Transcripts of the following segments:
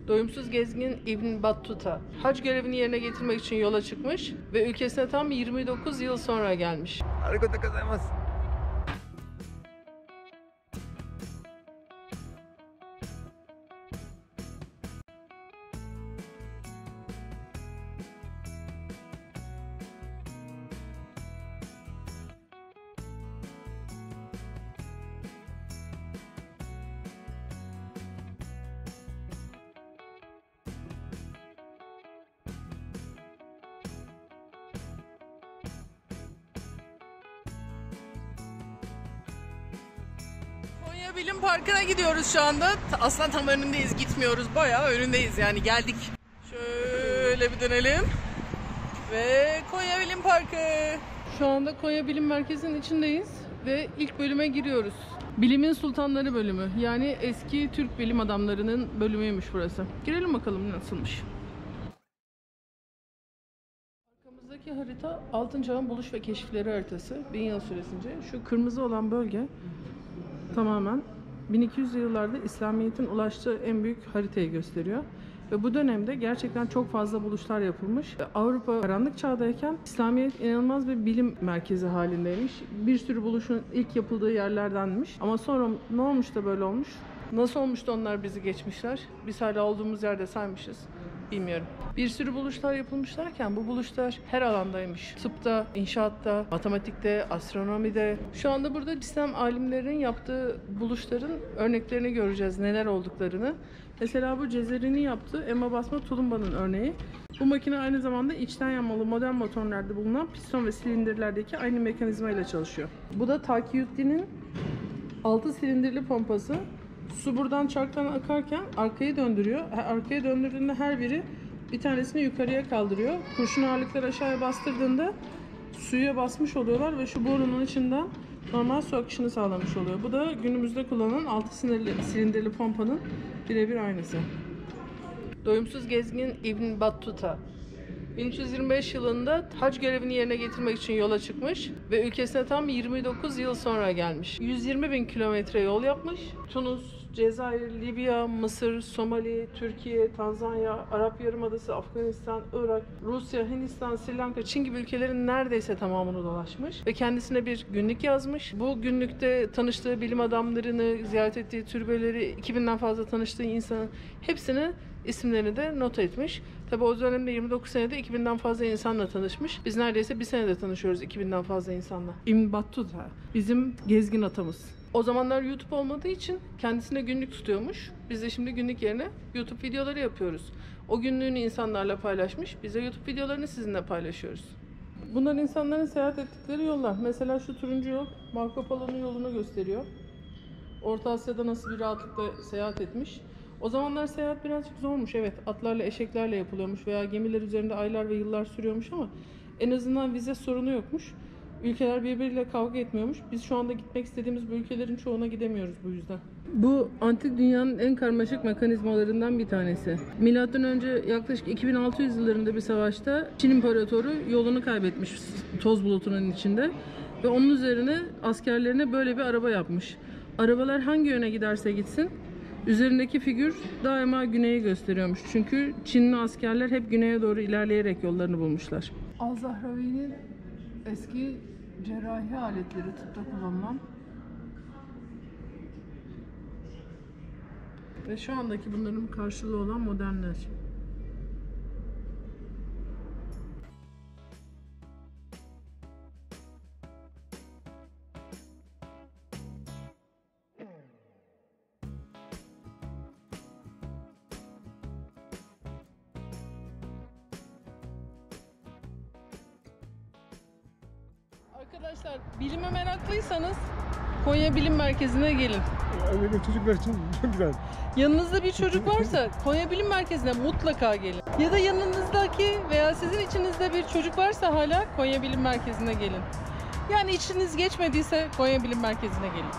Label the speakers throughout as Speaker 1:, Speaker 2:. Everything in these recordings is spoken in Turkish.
Speaker 1: Doyumsuz gezgin İbn Battuta, hac görevini yerine getirmek için yola çıkmış ve ülkesine tam 29 yıl sonra gelmiş.
Speaker 2: Arigatou gozaimasu.
Speaker 1: Konya Bilim Parkı'na gidiyoruz şu anda. Aslında tam önündeyiz, gitmiyoruz. Bayağı önündeyiz yani, geldik. Şöyle bir dönelim. Ve Konya Bilim Parkı. Şu anda Konya Bilim Merkezi'nin içindeyiz ve ilk bölüme giriyoruz. Bilimin Sultanları bölümü. Yani eski Türk bilim adamlarının bölümüymüş burası. Girelim bakalım nasılmış. Arkamızdaki harita Altın Çağ'ın buluş ve keşifleri haritası. 1000 yıl süresince. Şu kırmızı olan bölge tamamen 1200'lü yıllarda İslamiyet'in ulaştığı en büyük haritayı gösteriyor. Ve bu dönemde gerçekten çok fazla buluşlar yapılmış. Avrupa karanlık çağdayken İslamiyet inanılmaz bir bilim merkezi halindeymiş. Bir sürü buluşun ilk yapıldığı yerlerdenmiş. Ama sonra ne olmuş da böyle olmuş? Nasıl olmuş da onlar bizi geçmişler? Biz hala olduğumuz yerde saymışız. Bilmiyorum. Bir sürü buluşlar yapılmış derken bu buluşlar her alandaymış. Tıpta, inşaatta, matematikte, astronomide. Şu anda burada İslam alimlerinin yaptığı buluşların örneklerini göreceğiz, neler olduklarını. Mesela bu Cezeri'nin yaptığı ema basma tulumbanın örneği. Bu makine aynı zamanda içten yanmalı modern motorlarda bulunan piston ve silindirlerdeki aynı mekanizma ile çalışıyor. Bu da Takiyüddin'in 6 silindirli pompası. Su buradan çarktan akarken arkayı döndürüyor. Arkaya döndürdüğünde her biri bir tanesini yukarıya kaldırıyor. Kurşun ağırlıkları aşağıya bastırdığında suya basmış oluyorlar ve şu borunun içinden normal su akışını sağlamış oluyor. Bu da günümüzde kullanılan 6 silindirli pompanın birebir aynısı. Doyumsuz gezgin İbn Battuta 1325 yılında hac görevini yerine getirmek için yola çıkmış ve ülkesine tam 29 yıl sonra gelmiş. 120.000 kilometre yol yapmış. Tunus, Cezayir, Libya, Mısır, Somali, Türkiye, Tanzanya, Arap Yarımadası, Afganistan, Irak, Rusya, Hindistan, Sri Lanka, Çin gibi ülkelerin neredeyse tamamını dolaşmış ve kendisine bir günlük yazmış. Bu günlükte tanıştığı bilim adamlarını, ziyaret ettiği türbeleri, 2000'den fazla tanıştığı insanın hepsini isimlerini de not etmiş. Tabi o dönemde 29 senede 2000'den fazla insanla tanışmış. Biz neredeyse bir senede tanışıyoruz 2000'den fazla insanla. İbn Battuta bizim gezgin atamız. O zamanlar YouTube olmadığı için kendisine günlük tutuyormuş. Biz de şimdi günlük yerine YouTube videoları yapıyoruz. O günlüğünü insanlarla paylaşmış. Biz de YouTube videolarını sizinle paylaşıyoruz. Bunlar insanların seyahat ettikleri yollar. Mesela şu turuncu yol Marco Polo'nun yolunu gösteriyor. Orta Asya'da nasıl bir rahatlıkla seyahat etmiş. O zamanlar seyahat birazcık zormuş, evet. Atlarla, eşeklerle yapılıyormuş veya gemiler üzerinde aylar ve yıllar sürüyormuş ama en azından vize sorunu yokmuş. Ülkeler birbiriyle kavga etmiyormuş. Biz şu anda gitmek istediğimiz bu ülkelerin çoğuna gidemiyoruz bu yüzden. Bu antik dünyanın en karmaşık mekanizmalarından bir tanesi. Milattan önce yaklaşık 2600 yıllarında bir savaşta Çin İmparatoru yolunu kaybetmiş toz bulutunun içinde ve onun üzerine askerlerine böyle bir araba yapmış. Arabalar hangi yöne giderse gitsin üzerindeki figür daima güneyi gösteriyormuş. Çünkü Çinli askerler hep güneye doğru ilerleyerek yollarını bulmuşlar. Al-Zahravi'nin eski cerrahi aletleri, tıpta kullanılan ve şu andaki bunların karşılığı olan modernler. Arkadaşlar, bilime meraklıysanız Konya Bilim Merkezi'ne gelin.
Speaker 2: Benim çocuklar için çok güzel.
Speaker 1: Yanınızda bir çocuk varsa Konya Bilim Merkezi'ne mutlaka gelin. Ya da yanınızdaki veya sizin içinizde bir çocuk varsa hala Konya Bilim Merkezi'ne gelin. Yani içiniz geçmediyse Konya Bilim Merkezi'ne gelin.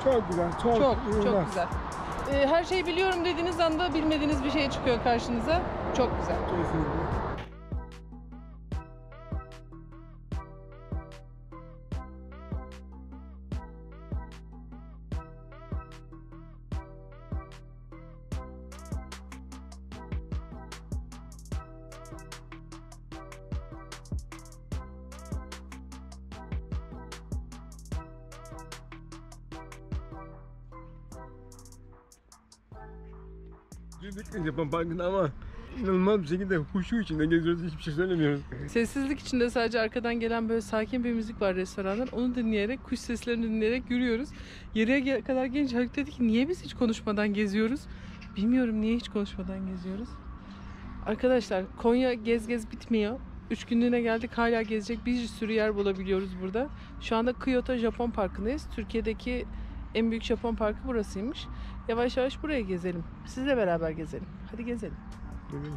Speaker 2: Çok güzel,
Speaker 1: çok güzel. Her şeyi biliyorum dediğiniz anda bilmediğiniz bir şey çıkıyor karşınıza. Çok güzel.
Speaker 2: Kesinlikle. Girdik Japon Parkı'na ama inanılmaz bir şekilde huşu içinde geziyoruz. Hiçbir şey söylemiyoruz.
Speaker 1: Sessizlik içinde sadece arkadan gelen böyle sakin bir müzik var restorandan. Onu dinleyerek, kuş seslerini dinleyerek yürüyoruz. Yarıya kadar gelince Haluk dedi ki niye biz hiç konuşmadan geziyoruz? Bilmiyorum niye hiç konuşmadan geziyoruz. Arkadaşlar Konya gez gez bitmiyor. 3 günlüğüne geldik, hala gezecek bir sürü yer bulabiliyoruz burada. Şu anda Kyoto Japon Parkı'ndayız. Türkiye'deki en büyük Japon parkı burasıymış. Yavaş yavaş buraya gezelim. Sizle beraber gezelim. Hadi gezelim.
Speaker 2: Gezelim.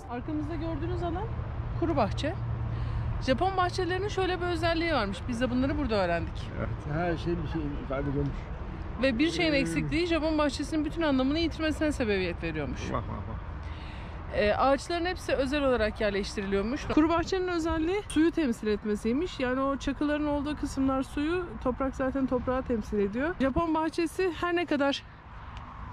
Speaker 1: Arkamızda gördüğünüz alan kuru bahçe. Japon bahçelerinin şöyle bir özelliği varmış. Biz de bunları burada öğrendik.
Speaker 2: Evet, her şey bir şey ifade ediyormuş.
Speaker 1: Ve bir şeyin eksikliği Japon bahçesinin bütün anlamını yitirmesine sebebiyet veriyormuş.
Speaker 2: Bak bak bak.
Speaker 1: Ağaçların hepsi özel olarak yerleştiriliyormuş. Kuru bahçenin özelliği suyu temsil etmesiymiş. Yani o çakıların olduğu kısımlar suyu, toprak zaten toprağı temsil ediyor. Japon bahçesi her ne kadar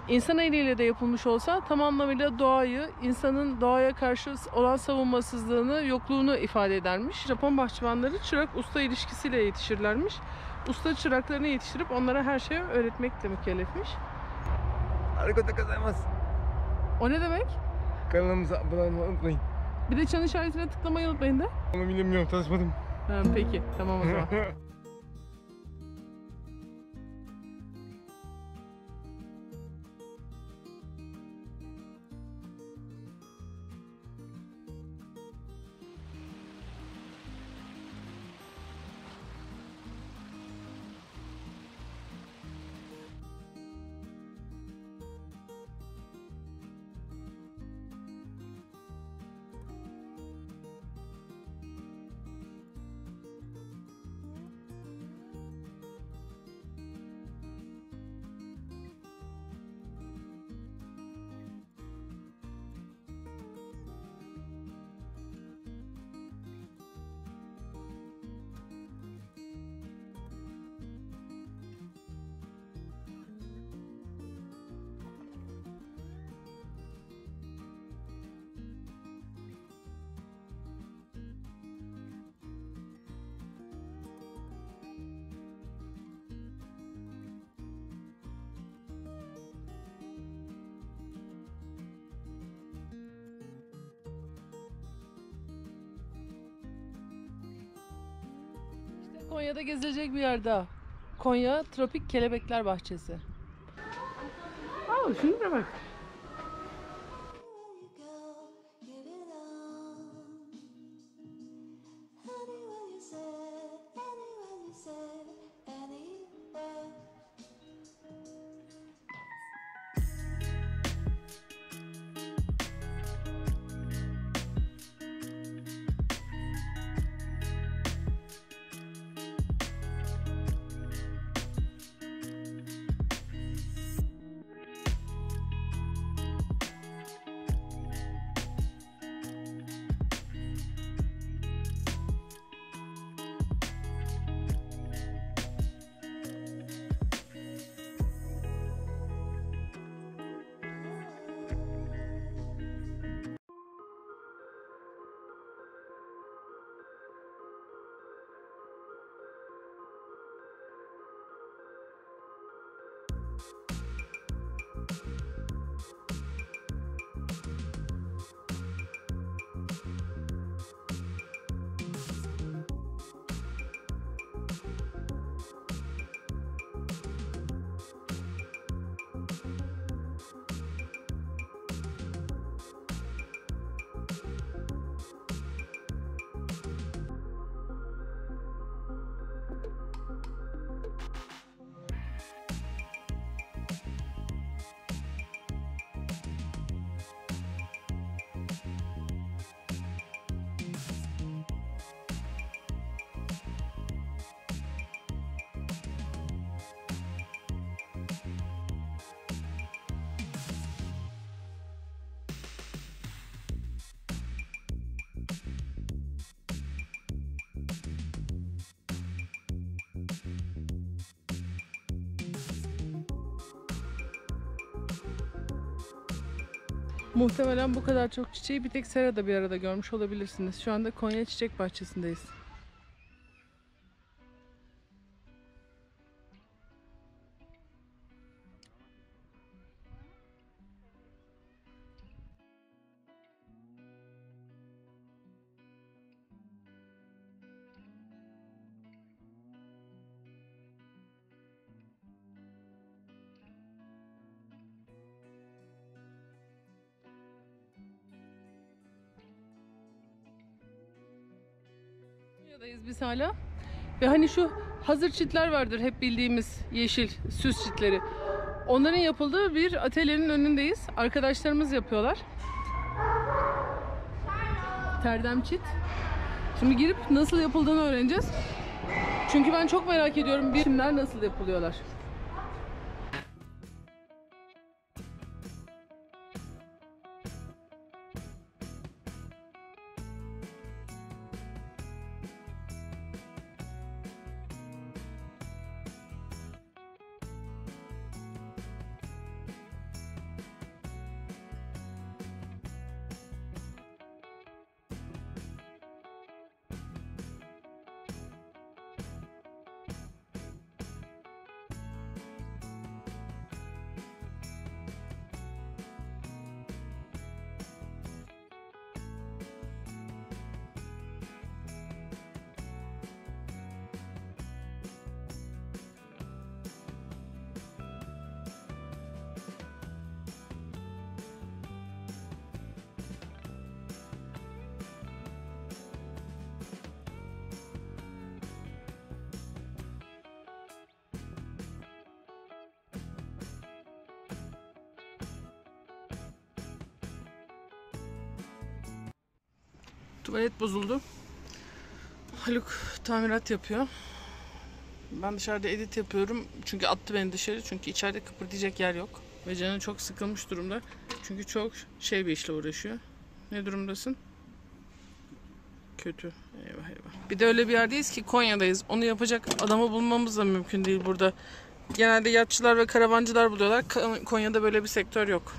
Speaker 1: İnsan eliyle de yapılmış olsa tam anlamıyla doğayı, insanın doğaya karşı olan savunmasızlığını, yokluğunu ifade edermiş. Japon bahçıvanları çırak-usta ilişkisiyle yetişirlermiş. Usta çıraklarını yetiştirip onlara her şeyi öğretmekle mükellefmiş.
Speaker 2: Arigato gozaimasu.
Speaker 1: O ne demek?
Speaker 2: Kanalımıza abone olmayı unutmayın.
Speaker 1: Bir de çan işaretine tıklamayı unutmayın da.
Speaker 2: Onu bilmiyorum, tanışmadım.
Speaker 1: Ha, peki, tamam o zaman. Konya'da gezilecek bir yer daha. Konya Tropik Kelebekler Bahçesi. Aa, şuna bak. Muhtemelen bu kadar çok çiçeği bir tek serada bir arada görmüş olabilirsiniz. Şu anda Konya Çiçek Bahçesi'ndeyiz. Konya'dayız biz hala. Ve hani şu hazır çitler vardır, hep bildiğimiz yeşil süs çitleri. Onların yapıldığı bir atölyenin önündeyiz. Arkadaşlarımız yapıyorlar. Terdem çit. Şimdi girip nasıl yapıldığını öğreneceğiz. Çünkü ben çok merak ediyorum biçimler nasıl yapılıyorlar. Tuvalet bozuldu. Haluk tamirat yapıyor. Ben dışarıda edit yapıyorum. Çünkü attı beni dışarı. Çünkü içeride kıpırdayacak yer yok. Ve canı çok sıkılmış durumda. Çünkü çok bir işle uğraşıyor. Ne durumdasın? Kötü. Eyvah eyvah. Bir de öyle bir yerdeyiz ki Konya'dayız. Onu yapacak adamı bulmamız da mümkün değil burada. Genelde yatçılar ve karavancılar buluyorlar. Konya'da böyle bir sektör yok.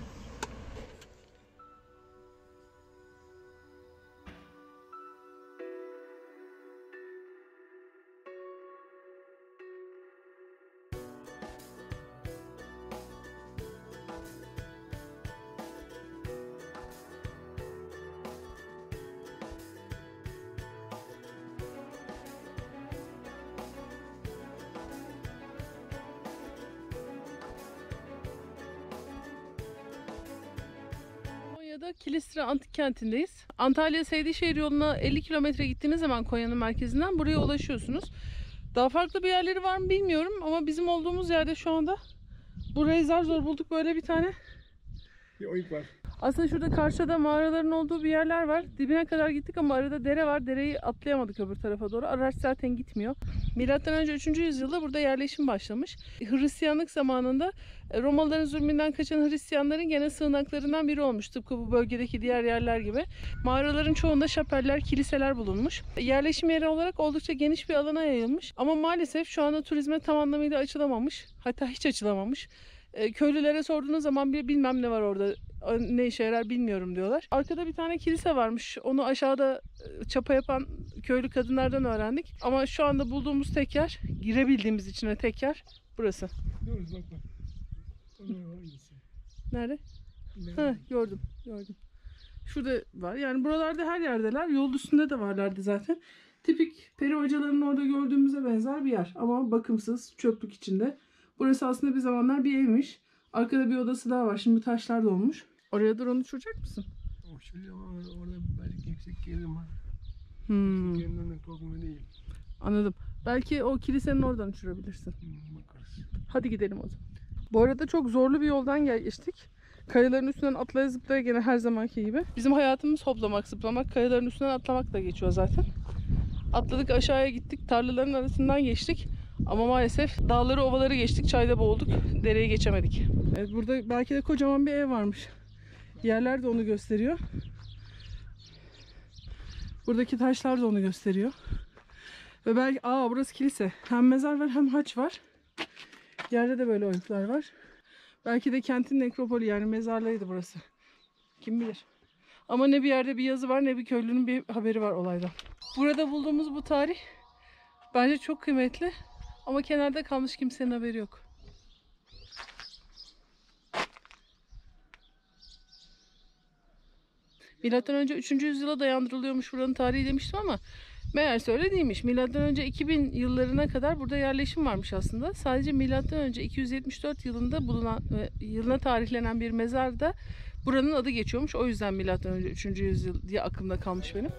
Speaker 1: Konya'da Kilistra Antik Kenti'ndeyiz. Antalya Seydişehir yoluna 50 kilometre gittiğiniz zaman Konya'nın merkezinden buraya ulaşıyorsunuz. Daha farklı bir yerleri var mı bilmiyorum ama bizim olduğumuz yerde şu anda burayı zar zor bulduk, böyle bir tane.
Speaker 2: Bir oyuk var.
Speaker 1: Aslında şurada karşıda mağaraların olduğu bir yerler var. Dibine kadar gittik ama arada dere var. Dereyi atlayamadık öbür tarafa doğru. Araç zaten gitmiyor. Milattan önce 3. yüzyılda burada yerleşim başlamış. Hristiyanlık zamanında Romalıların zulmünden kaçan Hristiyanların gene sığınaklarından biri olmuş. Tıpkı bu bölgedeki diğer yerler gibi. Mağaraların çoğunda şapeller, kiliseler bulunmuş. Yerleşim yeri olarak oldukça geniş bir alana yayılmış. Ama maalesef şu anda turizme tam anlamıyla açılamamış. Hatta hiç açılamamış. Köylülere sorduğunuz zaman bir bilmem ne var orada, ne işe yarar bilmiyorum diyorlar. Arkada bir tane kilise varmış. Onu aşağıda çapa yapan köylü kadınlardan öğrendik. Ama şu anda bulduğumuz tek yer, girebildiğimiz içine tek yer burası.
Speaker 2: Görürüz bak bak.
Speaker 1: Nerede? Ha, gördüm. Şurada var. Yani buralarda her yerdeler. Yol üstünde de varlardı zaten. Tipik peri hocalarının orada gördüğümüze benzer bir yer. Ama bakımsız, çöplük içinde. Burası aslında bir zamanlar bir evmiş. Arkada bir odası daha var. Şimdi taşlar dolmuş. Oraya drone uçuracak mısın?
Speaker 2: Orada belki yüksek gerilim var. Geriliminden korkmuyor değil.
Speaker 1: Anladım. Belki o kilisenin oradan uçurabilirsin.
Speaker 2: Bakarız.
Speaker 1: Hadi gidelim o zaman. Bu arada çok zorlu bir yoldan geçtik. Kayaların üstünden atlaya zıplaya gene her zamanki gibi. Bizim hayatımız hoplamak, zıplamak, kayaların üstünden atlamak da geçiyor zaten. Atladık, aşağıya gittik, tarlaların arasından geçtik. Ama maalesef dağları, ovaları geçtik, çayda boğulduk, dereyi geçemedik. Evet, burada belki de kocaman bir ev varmış. Yerler de onu gösteriyor. Buradaki taşlar da onu gösteriyor. Ve belki, burası kilise. Hem mezar var hem haç var. Yerde de böyle oyuklar var. Belki de kentin nekropoli, yani mezarlığıydı burası. Kim bilir. Ama ne bir yerde bir yazı var ne bir köylünün bir haberi var olaydan. Burada bulduğumuz bu tarih bence çok kıymetli. Ama kenarda kalmış, kimsenin haberi yok. Milattan önce 3. yüzyıla dayandırılıyormuş buranın tarihi demiştim ama meğerse öyle değilmiş. Milattan önce 2000 yıllarına kadar burada yerleşim varmış aslında. Sadece milattan önce 274 yılında bulunan yılına tarihlenen bir mezarda buranın adı geçiyormuş. O yüzden milattan önce 3. yüzyıl diye aklımda kalmış benim.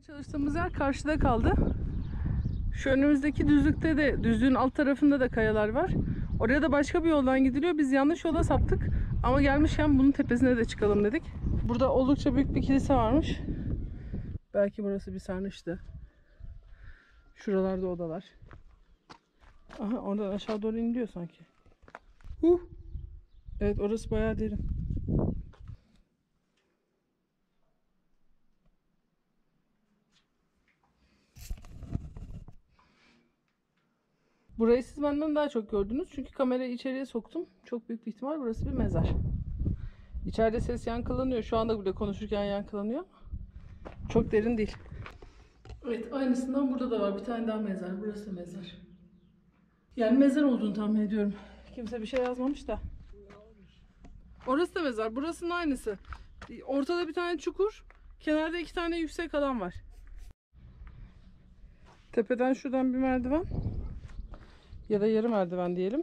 Speaker 1: Çalıştığımız yer karşıda kaldı. Şu önümüzdeki düzlükte de, düzlüğün alt tarafında da kayalar var. Oraya da başka bir yoldan gidiliyor. Biz yanlış yola saptık. Ama gelmişken bunun tepesine de çıkalım dedik. Burada oldukça büyük bir kilise varmış. Belki burası bir sarnıçtı. Şuralarda odalar. Aha, oradan aşağı doğru iniliyor sanki. Evet, orası bayağı derin. Burayı siz benden daha çok gördünüz. Çünkü kamerayı içeriye soktum. Çok büyük bir ihtimal burası bir mezar. İçeride ses yankılanıyor. Şu anda bile konuşurken yankılanıyor. Çok derin değil. Evet, aynısından burada da var. Bir tane daha mezar. Burası da mezar. Yani mezar olduğunu tahmin ediyorum. Kimse bir şey yazmamış da. Orası da mezar. Burasının aynısı. Ortada bir tane çukur. Kenarda 2 tane yüksek alan var. Tepeden şuradan bir merdiven. Ya da yarı merdiven diyelim.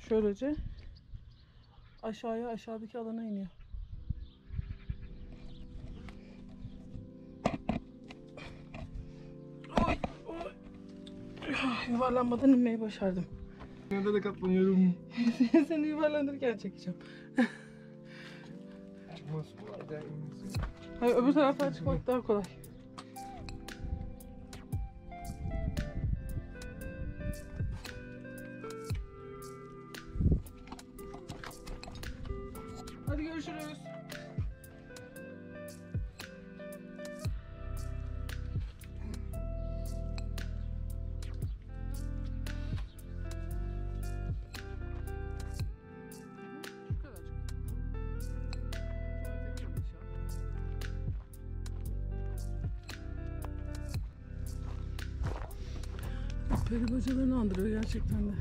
Speaker 1: Şöylece aşağıdaki alana iniyor. Yuvarlanmadan inmeyi başardım.
Speaker 2: Nerede de katlanıyorum.
Speaker 1: Seni yuvarlandırırken çekeceğim.
Speaker 2: Çıkmaz kolay da inmesi.
Speaker 1: Hayır, öbür taraftan çıkmak daha kolay. Hadi görüşürüz. Peri bacalarını andırıyor gerçekten de.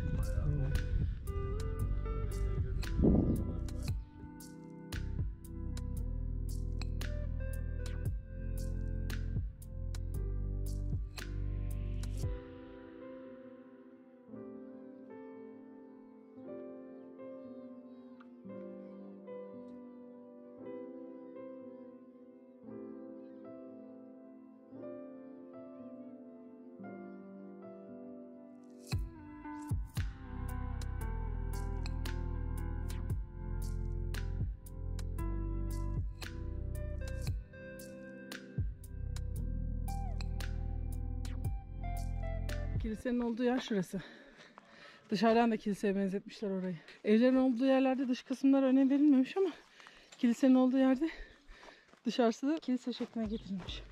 Speaker 1: Kilisenin olduğu yer şurası. Dışarıdan da kiliseye benzetmişler orayı. Evlerin olduğu yerlerde dış kısımlar önem verilmemiş ama kilisenin olduğu yerde dışarısı da kilise şekline getirilmiş.